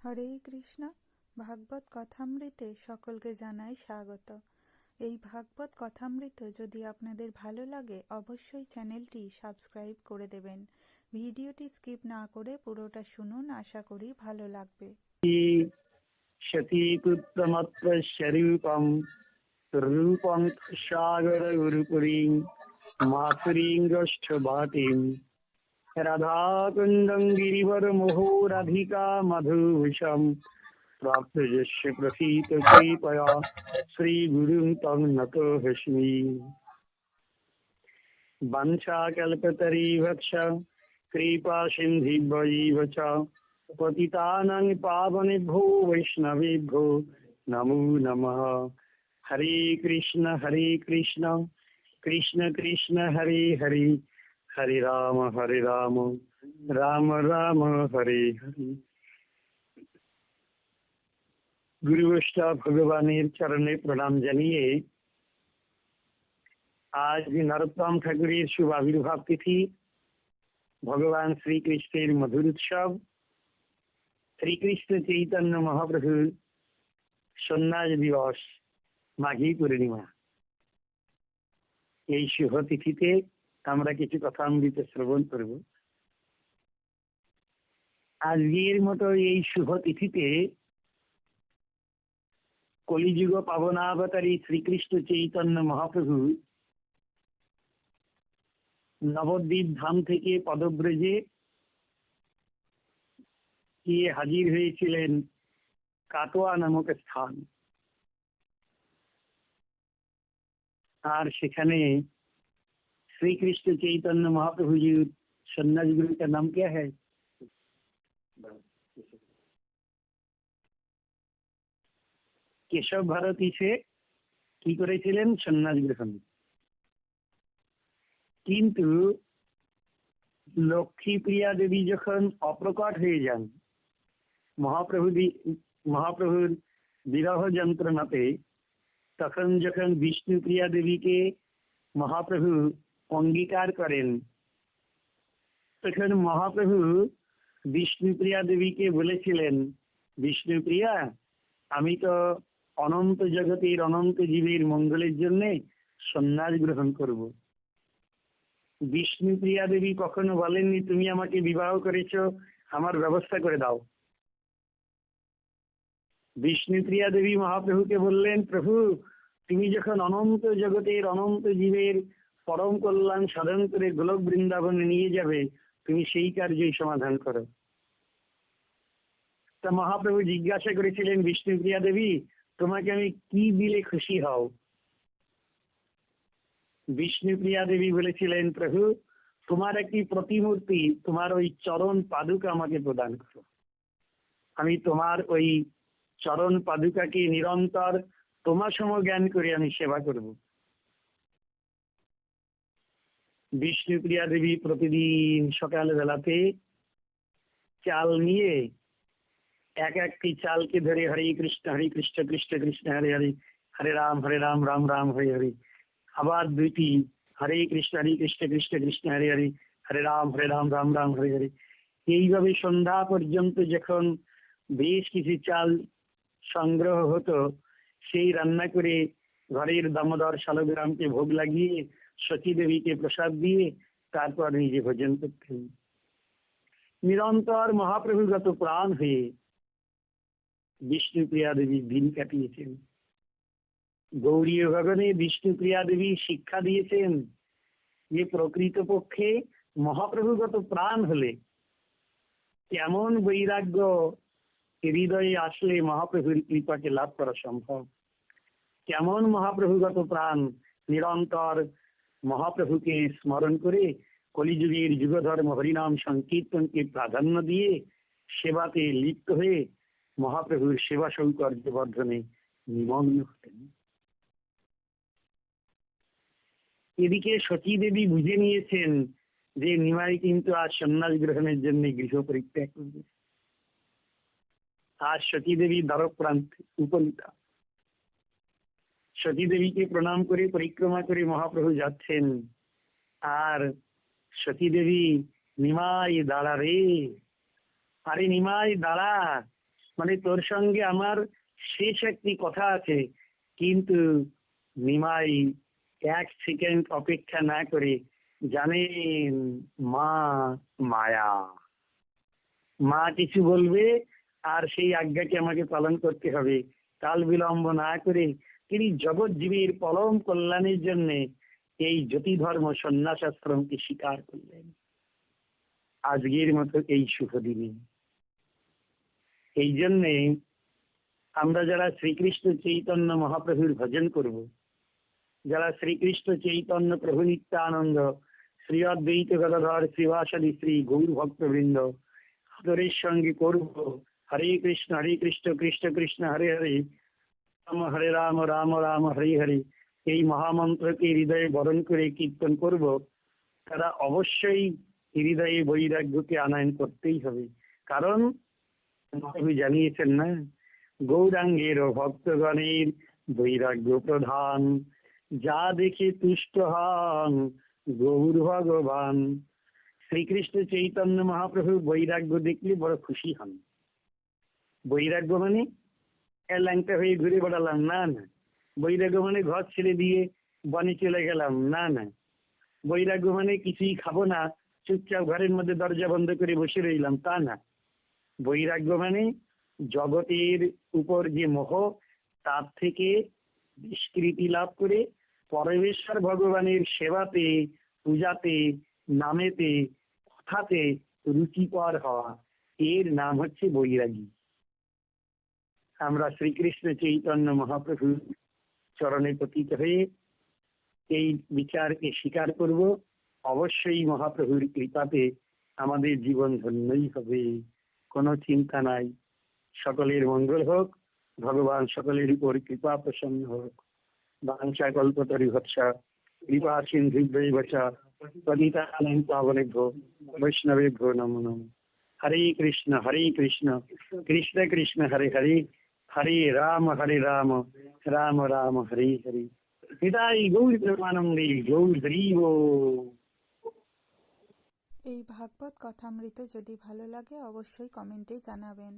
হরে কৃষ্ণ। ভাগবত কথামৃতে সকলকে জানাই স্বাগত। এই ভাগবত কথামৃত যদি আপনাদের ভালো লাগে অবশ্যই চ্যানেলটি সাবস্ক্রাইব করে দেবেন। ভিডিওটি স্কিপ না করে পুরোটা শুনুন, আশা করি ভালো লাগবে। শতীপুত্রমত্রস্বরূপম রূপং সাগর গুরুপুরীং মাতুরিঙ্গষ্ঠ ভাটিম রাধাকুন্দং গিরিবর মোহরাধিকা মধুভূষম প্রাপ্তযস্য প্রসীত কৃপয়া শ্রীগুরুং তং নতোऽস্মি। বাঞ্ছাকল্পতরুভ্যশ্চ কৃপা সিন্ধিভ্যৈব চ পতিতানাং পাবনেভ্যো বৈষ্ণবেভ্যো নমো নমঃ। হরে কৃষ্ণ কৃষ্ণ কৃষ্ণ হরে হরে, হরে রাম রাম রাম হরে হরে। গুরু বৈষ্ণব ভগবানের চরণে প্রণাম জানিয়ে আজ নরোত্তম ঠাকুরের শুভ আবির্ভাব তিথি, ভগবান শ্রীকৃষ্ণের মধুর উৎসব, শ্রীকৃষ্ণ চৈতন্য মহাপ্রভুর সন্ন্যাস দিবস মাঘী পূর্ণিমা। এই শুভ তিথিতে আমরা কিছু কথামৃত শ্রবণ করব। আজকের মতো এই শুভ তিথিতে কলিযুগ পাবনাবতারী শ্রীকৃষ্ণ চৈতন্য মহাপ্রভু নবদ্বীপ ধাম থেকে পদব্রজে গিয়ে হাজির হয়েছিলেন কাটোয়া নামক স্থান। আর সেখানে শ্রীকৃষ্ণ চৈতন্য महाप्रभुजीর সন্ন্যাস গুরু का नाम क्या है? কেশব ভারতী সে কি করেছিলেন? সন্ন্যাস গ্রহণ। কিন্তু লক্ষ্মীপ্রিয়া দেবী যখন অপ্রকট হয়ে যান, মহাপ্রভুর বিরহ যন্ত্রণাতে, তখন যখন বিষ্ণুপ্রিয়া দেবীকে মহাপ্রভু অঙ্গীকার করেন, তখন মহাপ্রভু বিষ্ণুপ্রিয়া দেবীকে বলেছিলেন, বিষ্ণুপ্রিয়া, আমি তো অনন্ত জগতের অনন্ত জীবের মঙ্গলের জন্য সন্ন্যাস গ্রহণ করব। বিষ্ণুপ্রিয়া দেবী কখনো বলেননি তুমি আমাকে বিবাহ করেছো, আমার ব্যবস্থা করে দাও। বিষ্ণুপ্রিয়া দেবী মহাপ্রভুকে বললেন, প্রভু, তুমি যখন অনন্ত জগতের অনন্ত জীবের পরম কল্যাণ সাধন করে গোলক বৃন্দাবনে নিয়ে যাবে, তুমি সেই কার্যই সমাধান করো। তা মহাপ্রভু জিজ্ঞাসা করেছিলেন, বিষ্ণুপ্রিয়া দেবী, তোমাকে আমি কি দিলে খুশি হও? বিষ্ণুপ্রিয়া দেবী বলেছিলেন, প্রভু, তোমার একটি প্রতিমূর্তি, তোমার ওই চরণ পাদুকা আমাকে প্রদান করো। আমি তোমার ওই চরণ পাদুকাকে নিরন্তর তোমার সম জ্ঞান করে আমি সেবা করব। বিষ্ণুপ্রিয়া দেবী প্রতিদিন সকাল বেলাতে চাল নিয়ে একটি চালকে ধরে হরে কৃষ্ণ কৃষ্ণ কৃষ্ণ হরে হরে, হরে রাম রাম রাম হরে হরে, আবার দুইটি হরে কৃষ্ণ কৃষ্ণ কৃষ্ণ হরে হরে, হরে রাম রাম রাম হরে হরে। এইভাবে সন্ধ্যা পর্যন্ত যখন বেশ কিছু চাল সংগ্রহ হতো, সেই রান্না করে ঘরের দামোদর শালগ্রামকে ভোগ লাগিয়ে সতী দেবীকে প্রসাদ দিয়ে তারপর নিজে ভোজন করতেন। নিরন্তর মহাপ্রভুগত প্রাণ হয়ে বিষ্ণুপ্রিয়া দেবী দিন কাটিয়েছেন। গৌরীয় গগনে বিষ্ণুপ্রিয়া দেবী শিক্ষা দিয়েছেন যে প্রকৃতপক্ষে মহাপ্রভুগত প্রাণ হলে কেমন বৈরাগ্য হৃদয়ে আসলে মহাপ্রভুর কৃপাকে লাভ করা সম্ভব। কেমন মহাপ্রভুগত প্রাণ নিরন্তর মহাপ্রভুকে স্মরণ করে কলিযুগের যুগধর্ম হরিনাম সংকীর্তনকে প্রাধান্য দিয়ে সেবাতে লিপ্ত হয়ে মহাপ্রভুর সেবা সৌকর্য বর্ধনে নিমগ্ন হতেন। এদিকে সতী দেবী বুঝে নিয়েছেন যে নিমাই কিন্তু আজ সন্ন্যাস গ্রহণের জন্য গৃহ পরিত্যাগ করবে। আজ সতী দেবী দ্বারপ্রান্তে উপনীতা। সতী দেবীকে প্রণাম করে পরিক্রমা করে মহাপ্রভু যাচ্ছেন, আর সতী দেবী, নিমাই দাঁড়া রে, আরে নিমাই দাঁড়া, মানে তোর সঙ্গে আমার শেষ একটি কথা আছে, কিন্তু নিমাই 1 সেকেন্ড অপেক্ষা না করে জানেন মা মায়া, মা কিছু বলবে আর সেই আজ্ঞাকে আমাকে পালন করতে হবে। কাল বিলম্ব না করে তিনি জগৎজীবীর পরম কল্যাণের জন্য এই জ্যোতি ধর্ম সন্ন্যাস আশ্রমকে স্বীকার করলেন আজকের মতো এই শুভ দিনে। এই জন্যে আমরা যারা শ্রীকৃষ্ণ চৈতন্য মহাপ্রভুর ভজন করব, যারা শ্রীকৃষ্ণ চৈতন্য প্রভু নিত্যানন্দ শ্রী অদ্বৈত গদাধর শ্রীবাসাদি শ্রী গৌর ভক্তবৃন্দ আদরের সঙ্গে করব হরে কৃষ্ণ কৃষ্ণ কৃষ্ণ হরে হরে, হরে রাম রাম রাম হরে হরে, এই মহামন্ত্রকে হৃদয়ে বরণ করে কীর্তন করব, তারা অবশ্যই হৃদয়ে বৈরাগ্যকে আনয়ন করতেই হবে। কারণ মহাপ্রভু জানিয়েছেন না, গৌরাঙ্গের ভক্তগণের বৈরাগ্য প্রধান, যা দেখে তুষ্ট হন গৌর ভগবান। শ্রীকৃষ্ণ চৈতন্য মহাপ্রভু বৈরাগ্য দেখলে বড় খুশি হন। বৈরাগ্য মানে ল্যাংটা হয়ে ঘুরে বেড়ালাম, না না। বৈরাগ্য মানে ঘর ছেড়ে দিয়ে বনে চলে গেলাম, না না। বৈরাগ্য মানে কিছুই খাবো না, চুপচাপ ঘরের মধ্যে দরজা বন্ধ করে বসে রইলাম, তা না। বৈরাগ্য মানে জগতের উপর যে মোহ, তার থেকে নিষ্কৃতি লাভ করে পরমেশ্বর ভগবানের সেবাতে, পূজাতে, নামেতে, কথাতে রুচিকর হওয়া, এর নাম হচ্ছে বৈরাগী। আমরা শ্রীকৃষ্ণ চৈতন্য মহাপ্রভু চরণে পতিত হয়ে এই বিচারকে স্বীকার করব। অবশ্যই মহাপ্রভুর কৃপাতে আমাদের জীবন ধন্যই হবে, কোনো চিন্তা নাই। সকলের মঙ্গল হোক, ভগবান সকলের উপর কৃপা প্রসন্ন হোক। বাঞ্ছা কল্পতরু হর্ষা কৃপা সিন্ধুভ্যৈব চ পতিতানাং পাবনেভ্যো বৈষ্ণবেভ্যো নমো নমঃ। হরে কৃষ্ণ কৃষ্ণ কৃষ্ণ হরে হরে, হরে রাম রাম রাম হরে হরে। নিতাই গৌর প্রেমানন্দে, গৌর হরি বল। এই ভাগবত কথামৃত যদি ভালো লাগে অবশ্যই কমেন্টে জানাবেন।